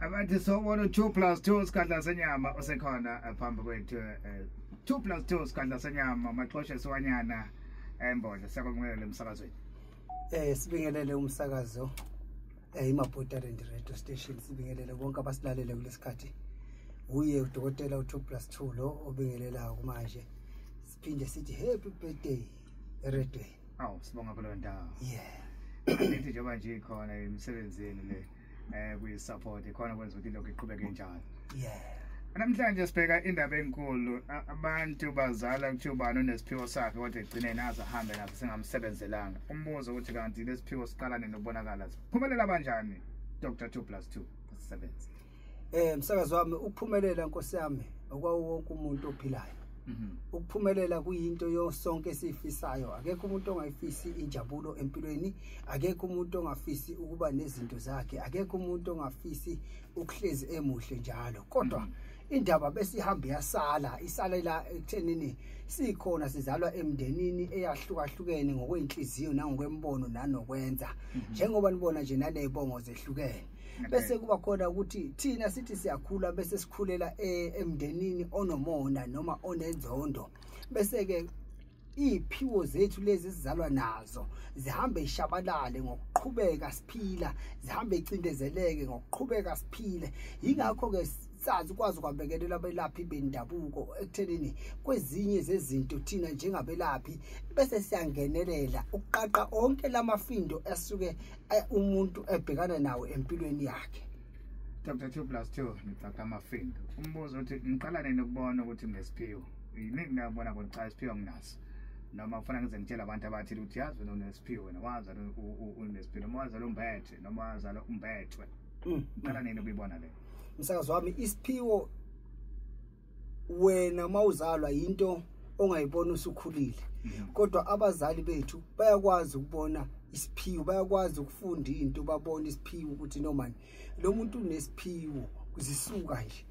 Abathi sobona 2+2 isikhandla senyama osekhona phambi kwethu 2+2 isikhandla senyama maxoshe siwanyana embodle siyakwamukela emsakazweni. Sibingelele umsakazo iMapota Radio Station, sibingelele bonke abasilalele kulesikhathi. Uye udokotela u2+2 lo obingelela kumanje. Siphinde sithi happy birthday eRedway. Awu sibonga kulo ndawo. Yeah. Lithi njengoba nje ikhona emsebenzini le kuyi support ikhona kwenza ukuthi lokho iqhubeke njalo. Yeah. Namhlanje sibheka indaba enkulu abantu bazala kuthubana onesiphiwo sakhe kodwa egcine nazo ahambe nazo singamsebenzelanga. Umbuzo ukuthi kanti lesiphiwo siqalane nokubonakala siphumelela kanjani Dr. 2+2 sisebenza. Msakazi wami ukuphumelela Nkosi yami okwawo wonke umuntu ophilayo. Ukuphumelela kuyinto yosonke esifisayo. Akekho umuntu ongayifisi injabulo empilweni, akekho umuntu ongafisi ukuba nezinto zakhe, akekho umuntu ongafisi ukuhlezi emuhle njalo. Kodwa indaba besihamba yasala isalela ekuthenini sikhona sizalwa emndenini eyahlukahlukene ngokwenhliziyo nangokwembono nanokwenza. Njengoba nibona nje nalezibongo zehlukene. Bese kuba khona ukuthi thina sithi siyakhula bese sikhulela emndenini onomona noma onenzondo. Bese ke iphiwo zethu lezi sizalwa nazo zihambe ishabalale ngokuqhubeka siphila, zihambe icindezeleke ngokuqhubeka siphile. Yingakho ke sazi ukwazi ukwabekelela abelaphi bendabuko ekuthenini kwezinye zezinto thina njengabelaphi bese siyangenelela ukuqaqa onke lamafindo asuke umuntu ebhekana nawe empilweni yakhe. Dr. 2+2 ngicaca amafindo. Umbuzo uthi ngiqala nini ukubona ukuthi ngesiphiwo? Yini ngiyabona ukuthi cha isiphiwo nginaso. Noma ufuna ngize ngitshela abantu abathi ukuthi yazi wena unesiphiwo wena wazi unesiphiwo noma wazi umbethe noma wazi umbethwe. Ngicela nini ukubona le. Msakazi wami isiphiwo wena mawuzalwa into ongayibona usukhulile. Kodwa abazali bethu bayakwazi ukubona isiphiwo, bayakwazi ukufunda into babona isiphiwo ukuthi noma lo muntu unesiphiwo kuzisuka nje.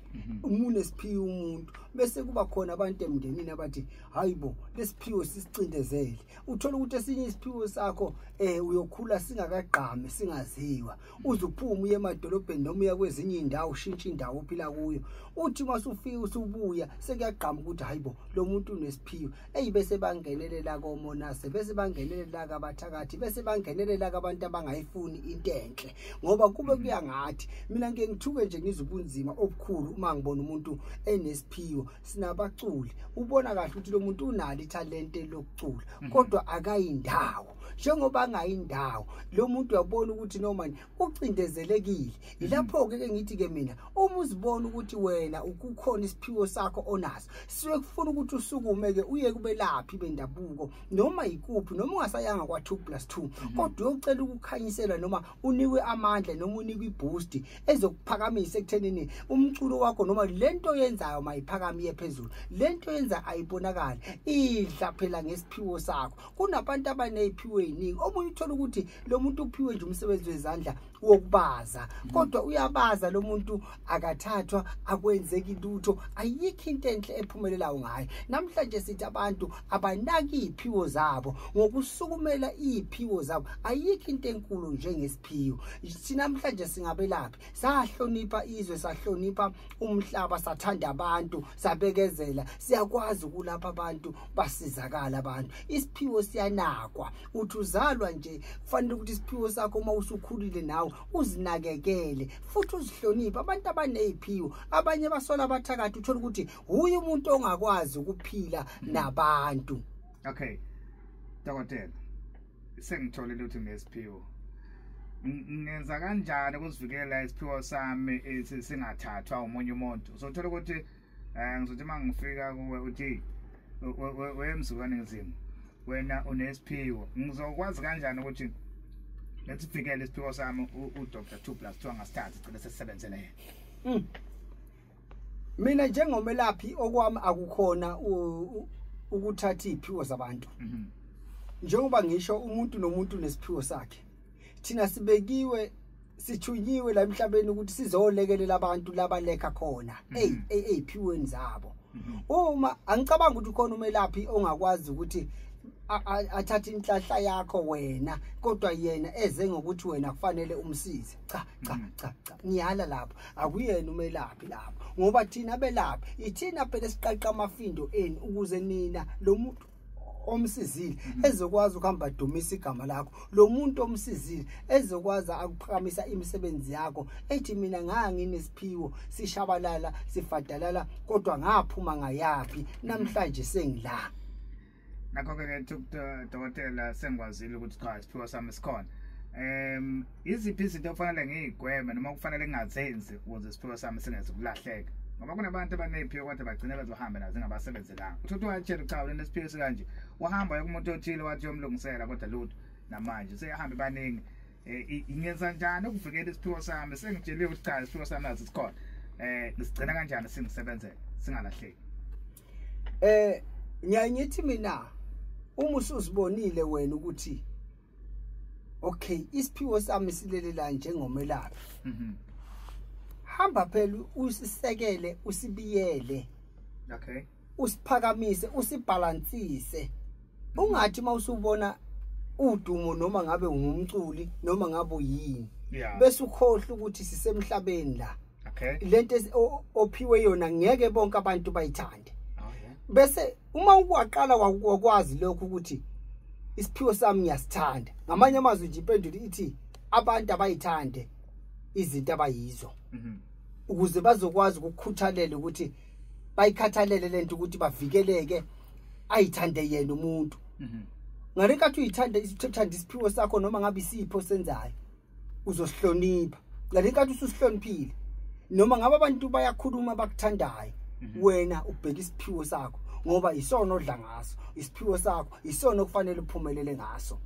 Umune siphiwo umuntu bese kuba khona abantu emndenini abathi hayibo lesiphiwo sisicindezele. Uthola ukuthi esinye isiphiwo sakho uyokhula singakagqame singaziwa. Uzuphuma uye emadolobheni noma uya kwezinye indawo ushintsha indawo ophila kuyo. Uthi masufika usubuya sekuyagqama ukuthi hayibo lo muntu unesiphiwo. Bese bangenelela komonase, bese bangenelela kabathakathi, bese bangenelela abantu abangayifuni into enhle. Ngoba kube kuya ngathi mina ngeke ngithuke nje ngizubunzima obukhulu uma ngibona umuntu enesiphiwo. Sinabaculi ubona kahle ukuthi lo muntu unalo italente lokucula kodwa akayindawo. Njengoba angayindawo lo muntu uyabona ukuthi noma ucindezelekile. Ilapho ke ngithi ke mina uma uzibona ukuthi wena ukukhona isiphiwo sakho onaso siwe kufuna ukuthi usukume ke uye kubelaphi bendabuko noma ikuphi noma ungasayanga kwa 2+2 kodwa uyocela ukukhanyiselwa noma unikwe amandla noma unikwe iboost ezokuphakamisa ekuthenini umculo wakho noma lento yenzayo mayiphakamiye phezulu. Lento yenza ayibonakala idla phela ngesiphiwo sakho. Kunabantu abaneziphiwo eziningi. Omunye uthola ukuthi lo muntu uphiwe nje umsebenzi wezandla wokubaza kodwa uyabaza lo muntu akathathwa akwenzeki lutho. Ayikho into enhle ephumelelayo ngayo. Namhlanje sithi abantu abanaki iziphiwo zabo ngokusukumela iziphiwo zabo. Ayikho into enkulu njengesiphiwo. Namhlanje singabelaphi sahlonipha izwe, sahlonipha umhlaba, sathanda abantu, sabekezela, siyakwazi ukulapha abantu basizakala abantu. Isiphiwo siyanakwa. Uthi uzalwa nje kufanele ukuthi isiphiwo sakho uma usukhulile nawe uzinakekele futhi uzihloniphe. Abantu abaneziphiwo abanye basola abathakathi uthola ukuthi uye umuntu ongakwazi ukuphila nabantu. Okay dokotela sengitholile ukuthi ngesiphiwo ngenza kanjani ukuzivikela isiphiwo sami singathathwa umunye umuntu? Uzothola ukuthi ngizothi mangifika kuwe uthi wemzukwane ngizimo wena unesiphiwo. Ngizokwazi kanjani ukuthi lesivikele isiphiwo sami uDr 2+2 angasithatha igcine sesisebenzele yena? Mina njengomelaphi okwami akukhona ukuthatha iziphiwo zabantu. Njengoba ngisho umuntu nomuntu nesiphiwo sakhe. Thina sibekiwe sithunyiwe la emhlabeni ukuthi sizolekelela abantu labaleka khona eziphiweni zabo. Uma angicabanga ukuthi khona umelaphi ongakwazi ukuthi athatha inhlahla yakho wena kodwa yena eze ngokuthi wena kufanele umsize cha ngiyala lapho akuyena umelaphi lapho ngoba thina abelaphi ithina phela siqaqa amafindo eni ukuze nina lo muntu omsizile ezokwazi ukuhamba dumisa igama lakho lo muntu omsizile ezokwazi akuphakamisa imisebenzi yakho ethi mina nganginesiphiwo sishabalala sifadalala kodwa ngaphuma ngayapi namhlanje sengila nakho-ke dokotela sengikwazile ukuthi cha isiphiwo sami sikhona iziphi izinto okufanele ngiyigweme noma kufanele ngingazenzi ukuze isiphiwo sami singeze ukulahleka ngoba kunabantu abaneziphiwo kodwa bagcina bezohamba nazo ngabasebenzelanga uthi wayetshela cha wena nesiphiwo sikanje wahamba kumuntu othile wathi yomlungisela kodwa lutho namanje seyahamba baningi ingenza njani ukuvikela isiphiwo sami sengitsheliwe ukuthi cha isiphiwo sami nazo sikhona ngisigcina kanjani singisebenzele singalahleki ngiyangithi mina uma usuzibonile wena ukuthi okay isiphiwo sami silelela njengomelaphi hamba phela usisekele usibiyele okay usiphakamise usibalansise ungathi mawusubona udumo noma ngabe ngumculi noma ngabe uyini bese ukhohle ukuthi sisemhlabeni la okay lento ophiwe yona ngeke bonke abantu bayithande bese uma ukwaqala wakwazi lokho ukuthi isiphiwo sami ngiyasithanda ngamanye amazwi nje impendulo ithi abantu abayithande izinto abayizo ukuze bazokwazi ukukhuthalela ukuthi bayikhathalele lento ukuthi bavikeleke ayithande yena umuntu ngalekathi uyithanda isiphiwo sakho noma ngabe isipho senzayo uzosihlonipha ngalekathi ususihloniphile noma ngabe abantu bayakhuluma bakuthandayo wena ubheka isiphiwo sakho ngoba isona odla ngaso isiphiwo sakho isona okufanele uphumelele ngaso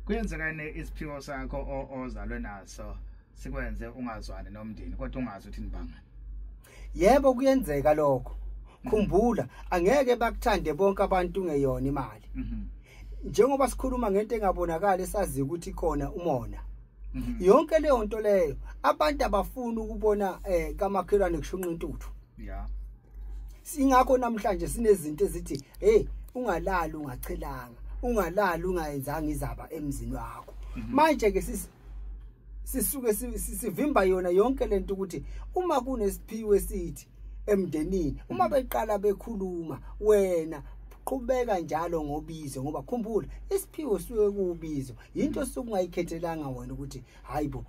kuyenzekane isiphiwo sakho ozalwe naso sikwenze ungazwani nomndeni kodwa ungazi ukuthi nibangani yebo kuyenzeka lokho khumbula angeke bakuthande bonke abantu ngeyona imali njengoba sikhuluma ngento engabonakala esazi ukuthi khona umona yonke leyo nto leyo abantu abafuna ukubona kamakhelwane kushunqa intuthu singakho namhlanje sinezinto ezithi hey ungalali ungachelanga ungalali ungayenzanga izaba emzini wakho manje ke sisuke sivimba yona yonke lento ukuthi uma kunesiphiwo esithi emndenini uma beqala bekhuluma wena qhubeka njalo ngobizo ngoba khumbula isiphiwo suke kubizo into sokungayikhethelanga wena ukuthi hayibo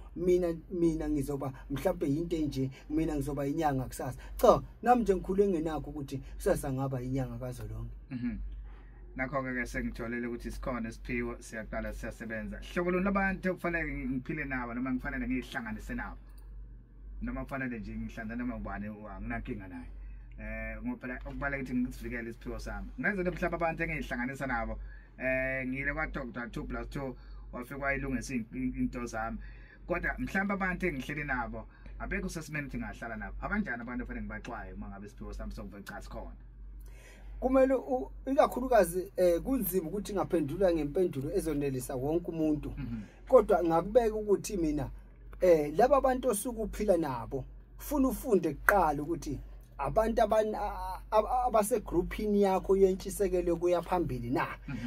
mina ngizoba mhlawumbe into enje mina ngizoba inyanga kusasa cha nami nje ngikhule ngenakho ukuthi kusasa ngaba inyanga kazolonke nakho-ke sengitholele ukuthi sikhona isiphiwo siyaqala siyasebenza hlobo lona labantu okufanele ngiphile nabo noma ngifanele ngihlanganise nabo noma kufanele nje ngihlanzane noma ubani anginankinga naye ngoba okubaleka ukuthi ngisivikele isiphiwo sami ngenzele mhlawumbe abantu engihlanganisa nabo ngile kwa Dr. 2+2 wafika wayilungisa into zami kodwa mhlawumbe abantu engihleli nabo abekho sesimeni ukuthi ngahlala nabo abanjani abantu kufanele ngibaxwaye uma ngabe isiphiwo sami sokuve cha sikhona kumele ikakhulukazi kunzima ukuthi ngaphendula ngempendulo ezonelisa wonke umuntu kodwa ngakubeka ukuthi mina laba bantu osukuphila nabo ufuna ufunde kuqala ukuthi abantu abase groupini yakho yentshisekelo kuya phambili na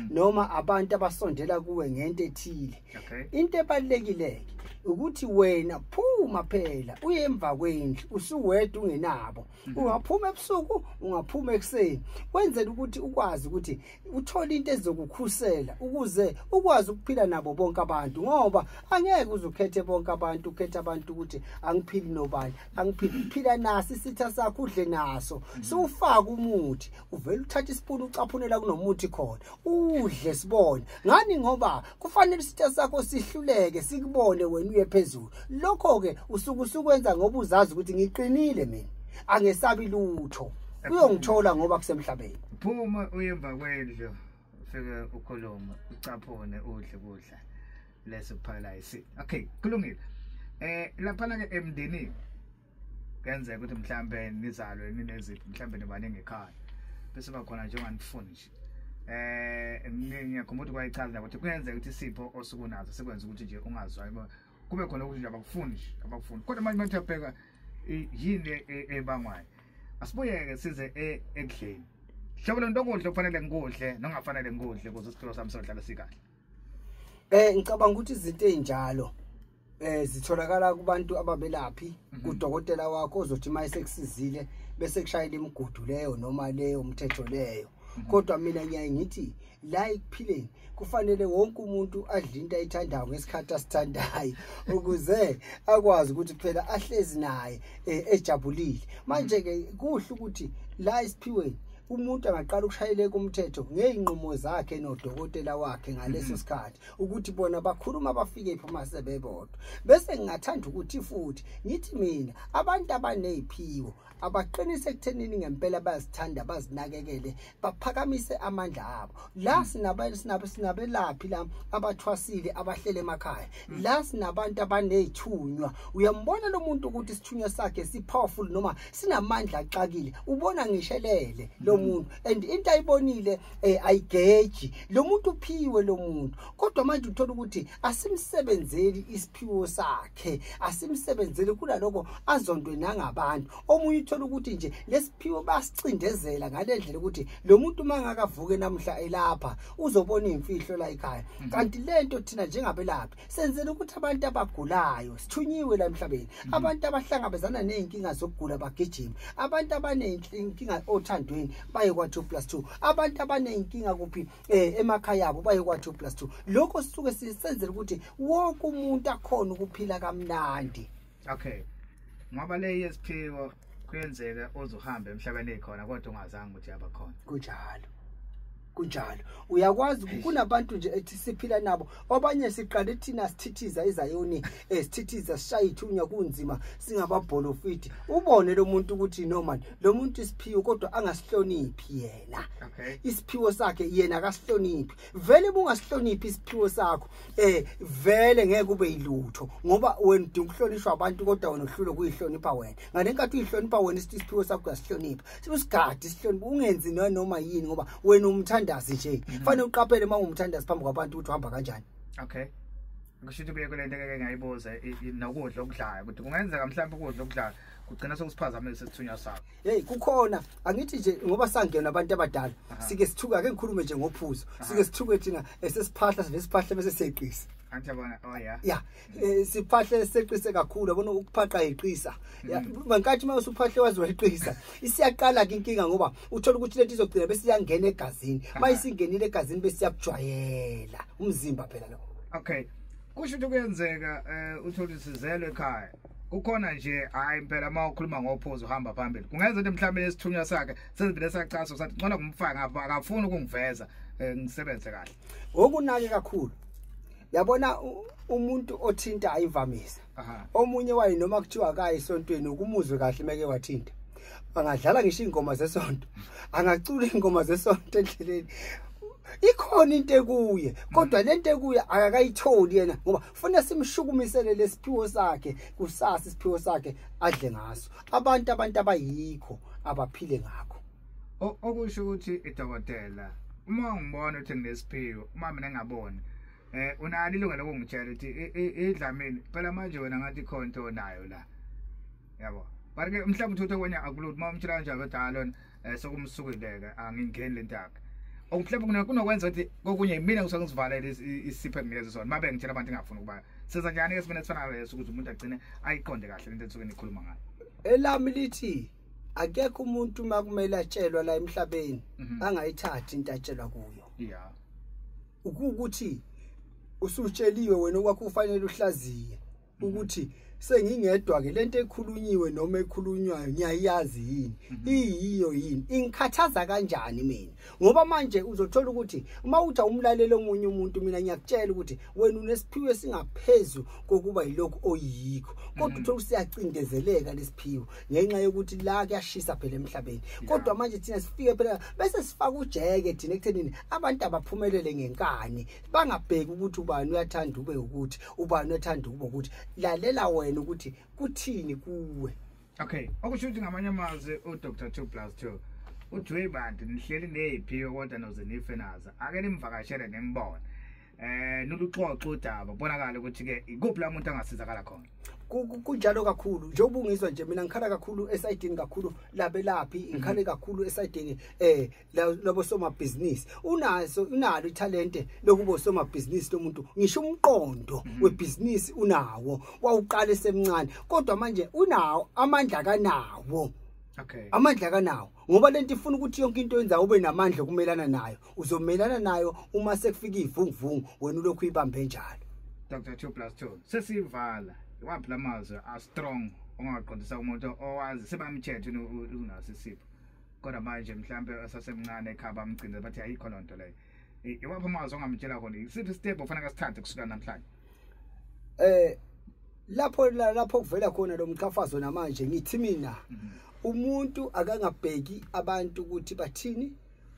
noma abantu abasondela kuwe ngento ethile into ebalekile ukuthi wena phuma phela uye emva kwendlu usuwedwa ungenabo ungaphuma ebusuku ungaphuma ekseni wenzela ukuthi ukwazi ukuthi uthola into ezokukhusela ukuze ukwazi ukuphila nabo bonke abantu ngoba angeke uzukhethe bonke abantu ukhetha abantu ukuthi angiphili nobani angiphila nasi isitha sakho udle naso siwufaka umuthi uvela uthatha isipunu ucaphunela kunomuthi khona udle sibone ngani ngoba kufanele isitha sakho sihluleke sikubone wena uye phezulu lokho ke usukwenza ngoba uzazi ukuthi ngiqinile mina angesabi lutho uyongithola ngoba kusemhlabeni phuma uyemva kwendlu ufike ukhuluma ucaphune udle kudla leso kuphala isi okay kulungile lapha ke emndenini kenzeka ukuthi mhlambe nizalwe nineziphi mhlambe nibaningi ekhaya bese bakhona njenganifuni nje ngiyakhumbula kwayichaza ukuthi kuyenzeka ukuthi isipho osukunazo sekwenza ukuthi nje ungazwayi kube khona ukuthi nje abakufuni kodwa manje manje uyabheka yini ebangwayo asibuyeke size ekudleni Hlobo lonto okudle kufanele ngikudle nongafanele ngikudle ukuze isiphiwo sami sohlala sikahle. Ngicabanga ukuthi izinto ezinjalo zitholakala kubantu ababelaphi kudokotela wakho ozothi mayisekusizile bese kushayela imigudu leyo noma leyo umthetho leyo. Kodwa mina ngiyaye ngithi la ekuphileni kufanele wonke umuntu adle into ayithandayo ngesikhathi asithandayo ukuze akwazi ukuthi phela ahlezi naye ejabulile. Manje ke kuhle ukuthi la isiphiweni umuntu angaqala ukushayela kumthetho ngeinqumo zakhe nodokotela wakhe ngaleso sikhathi ukuthi bona bakhuluma bafike iphuma sebebodwa. Bese ngingathanda ukuthi futhi ngithi mina abantu abaneziphiwo abaqinise ekuthenini ngempela bazithanda bazinakekele baphakamise amandla abo. La sinabelaphi la abathwasile abahlele emakhaya. La sinabantu abanezithunywa. Uyambona lo muntu ukuthi isithunywa sakhe sipowerful noma sinamandla axakile. Ubona ngishelele lo muntu and into ayibonile ayigeji lo muntu uphiwe lo muntu. Kodwa manje uthola ukuthi asimsebenzeli isiphiwo sakhe, asimsebenzeli kulaloko azondwe nangabantu. Omunye uthola ukuthi nje lesiphiwo basicindezela ngalendlela ukuthi lo muntu mangakavuke namhla elapha uzobona imfihlo la ekhaya. Kanti lento thina njengabelaphi senzele ukuthi abantu abagulayo sithunyiwe la emhlabeni, abantu abahlangabezana nezinkinga zokugula bagijima, abantu abanenkinga othandweni baye kwa 2+2, abantu abanenkinga kuphi emakhaya yabo baye kwa 2+2. Lokho sisuke sisenzele ukuthi wonke umuntu akhona ukuphila kamnandi. Okay, ngoba le yesiphiwo kuyenzeka uzohamba emhlabeni ekhona kodwa ungazange ukuthi yaba khona. Kunjalo uyakwazi kunabantu nje ethi siphila nabo abanye siqale thina sithithiza izayoni sithithiza sishaya ithunya kunzima singababholofiti. Ubone lo muntu ukuthi normal lo muntu isiphiwo kodwa angasihloniphi yena. Isiphiwo sakhe yena akasihloniphi. Vele bungasihloniphi isiphiwo sakho vele ngeke kube yilutho ngoba wena udinga ukuhlonishwa abantu kodwa wena uhlule kuyihlonipha wena. Ngale nkathi uyihlonipha wena isiphiwo sakho uyasihlonipha. Sibusigadi sihlonipha ungenzi noma yini ngoba wena umthanda nje fanele uqaphele mangumthandazi phambi kwabantu ukuthi uhamba kanjani. Okay, kusho ukuthi kuye kule nto ke ngayibuza nokudla okudlayo ukuthi kungenzeka mhlawumbe ukudla okudlayo kugcina sokusiphazamisa isithunywa sakho. Hey kukhona angithi nje ngoba sangena abantu abadala sike sithuka ke ngikhulume nje ngophuzo sike sithuke thina sesiphahla sivesiphahla bese siyeqisa. Anti yabona yeah siphahle seqise kakhulu yabona ukuphaqa iqisa mankathi mase uphahle wazi wayiqisa isiyaqala ke inkinga ngoba uthola ukuthi lento izogcina bese iyangena egazini mayisingenile egazini bese iyakujwayela umzimba phela lo. Okay, kusho ukuthi kuyenzeka uthola isizelwe ekhaya kukhona nje hayi impela mawukhuluma ngophuzo uhamba phambili kungenza ukuthi mhlawumbe lesithunywa sakhe sezivele sacaso sathi ngcono kumfaka ngapha akafuni ukungiveza ngisebenze kahle okunake kakhulu. Yabona umuntu othinta ayivamisa. Omunye wayi noma kuthiwa kayi esontweni ukumuzwe kahle meke wathinta. Angadlala ngisho ingoma zesonto. Angacula ingoma zesonto endleleni. Ikhona into ekuye kodwa lento ekuye akakayitholi yena ngoba ufuna simshukumisele lesiphiwo sakhe kusasa isiphiwo sakhe adle ngaso. Abantu abayikho abaphile ngakho. Okusho ukuthi idokotela uma ngibona ukuthi nginesiphiwo uma mina ngabona unalo ilungelo lokungitshela ukuthi idlamini phela manje wena ngathi khona into onayo la yabo barike mhlawumbe uthathe kwenye akuludi uma umtshela kanjalo odalona sokumsukuleka angingeni lentaka mhlawumbe kunokwenza ukuthi kokunye mina usangizivalele isiphe ngilezi zona mabe ngitshela abantu ngafuna ukuba senza njani ke sibene sifana leso ukuthi umuntu agcine ayiqonde kahle lento etsuke nikhuluma ngayo. Elami lithi akekho umuntu makumele atshelwa la emhlabeni angayithathi into atshelwa kuyo. Yeah, ukuthi usutsheliwe wena okwakho ufanele uhlaziye ukuthi sengingedwa ke lento ekhulunyiwe noma ekhulunywayo ngiyayazi yini iyiyo yini ingikhathaza kanjani mina ngoba manje uzothola ukuthi uma uthi umlaleli omunye umuntu mina ngiyakutshela ukuthi wena unesiphiwo singaphezulu kokuba yilokho oyikho kodwa uthola usiyacindezeleka lesiphiwo ngenxa yokuthi la kuyashisa phela emhlabeni kodwa manje thina sifike phela bese sifaka ujeke thina ekuthenini abantu abaphumelele ngenkani bangabheki ukuthi ubani uyathanda ube ukuthi ubani uyathanda ube ukuthi lalela wena ukuthi kuthini kuwe. Okay, okusho ukuthi ngamanye amazwi uDr 2+2 uJoy bantu nihleli neziphiwo kodwa noze nife nazo ake nimvakashele nembone noluxoxa udaba bonakala ukuthi ke ikuphi la umuntu angasizakala khona. kunjalo kakhulu njengoba ungizwa nje mina ngikhala kakhulu esayidini kakhulu labelaphi ngikhale kakhulu esayidini labo somabhizinisi unalo italente lokuba somabhizinisi lomuntu ngisho umqondo webhizinisi unawo wawuqala esemncane kodwa manje unawo amandla kanawo. Okay. Amandla kanawo ngoba lento ifuna ukuthi yonke into yenza ube namandla kumelana nayo uzomelana nayo uma sekufika ivunguvungu wena ulokhu uyibambe njalo. Dr. 2+2 sesivala iwaphi lamazwe a strong ongaqondisa umuntu owazi sebamthethe unaso isipho kodwa manje mhlambe asasemncane ekhaba amgcinde bathi ayikho lonto leyo iwaphi amazwe ongamtshela khona isiphi step ofanele sithathe kusuka namhlanje lapho kuvela khona lo mchafazo namanje ngithi mina umuntu akangabheki abantu ukuthi bathini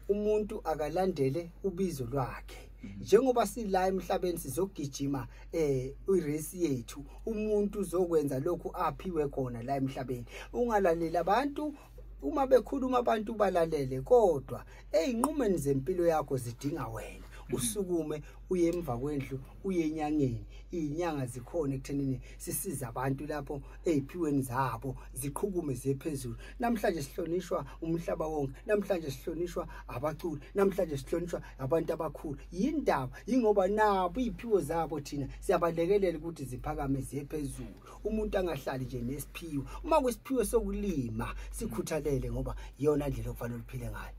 umuntu akalandele ubizo lwakhe njengoba sila emhlabeni sizogijima irace yethu umuntu uzokwenza lokhu aphiwe khona la emhlabeni ungalaleli abantu uma bekhuluma abantu balalele kodwa einqumeni zempilo yakho zidinga wena usukume uye emva kwendlu uye enyangeni inyanga zikhona ekuthenini sisiza abantu lapho eziphiweni zabo ziqhukume ziphezulu namhlanje sihlonishwa umhlaba wonke namhlanje sihlonishwa abaculi namhlanje sihlonishwa abantu abakhulu yindaba ingoba nabo iziphiwo zabo thina siyabalekelela ukuthi ziphakame ziphezulu umuntu angahlali nje nesiphiwo uma kusiphiwe sokulima sikhuthalele ngoba iyona ndlela okufanele uphile ngayo.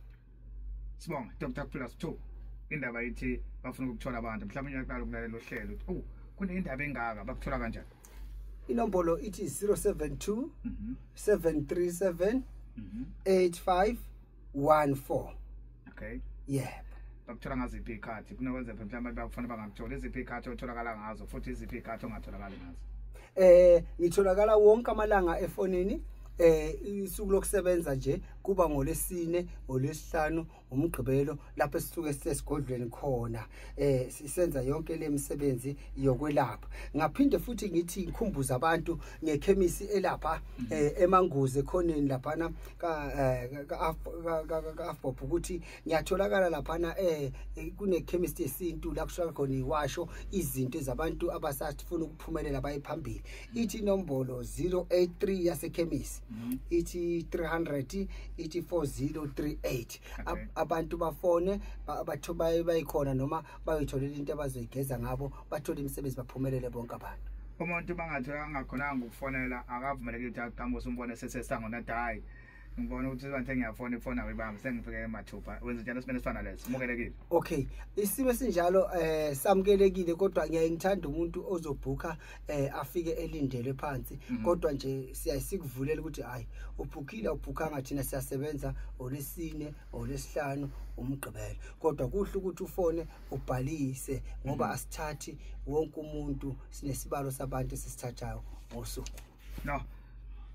Sibonga Dr. +2 indaba ithi bafuna ukuthola abantu mhlawumbe uyaqala ukulalela uhlelo uthi kunendaba engaka bakuthola kanjani? Inombolo ithi 072 737 8514. Okay. Yeah. Bakuthola ngaziphi ikhathi kunokwenza mhlawumbe bakufanele bangakuthola iziphi ikhathi otholakala ngazo futhi iziphi ikhathi ongatholakala ngazo? Ngitholakala wonke amalanga efonini isuku lokusebenza nje kuba ngolesine olesihlanu umgqibelo lapho esisuke sesigodlweni khona sisenza yonke lemisebenzi yokwelapha ngaphinde futhi ngithi ngikhumbuza abantu ngekhemisi elapha emanguze khoneni laphana ka afbop ukuthi ngiyatholakala laphana kunekhemisi yesintu la kushaka khona iwasho izinto ezabantu abasafuna ukuphumelela bayiphambili ithi inombolo 083 yasekhemisi ithi 300 ithi 4038 abantu bafone abathobaye bayikhona noma bayitholela into abazoyigeza ngabo bathola imisebenzi baphumelele bonke abantu. Umuntu bangathola angakhonanga ukufonela akavumeleke ukuthi aqhamuke umbone sesesangona hayi ngibona ukuthi abantu engiyafona ifona webamba sengifike emathupha wenza njalo simene sifana leso mukelekile. Okay isimo sinjalo samukelekile kodwa ngiyayithanda umuntu ozobhuka afike elindelwe phansi kodwa nje siyasikuvulela ukuthi hayi ubhukile ubhukanga thina siyasebenza olesine olesihlanu umgqibelo kodwa kuhle ukuthi ufone ubhalise ngoba asithathi wonke umuntu sinesibalo sabantu sisithathayo ngosuku. No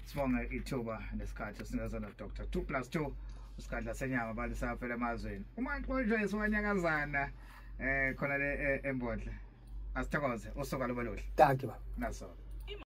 sibonga ithuba nesikhathi singazona Dr. 2+2 usikhathi lasenyama balisa phela emazweni uma nqonjwe iswanyakazana khona le embodle asithokoze usuka lobeluhle. Thank you baba. Naso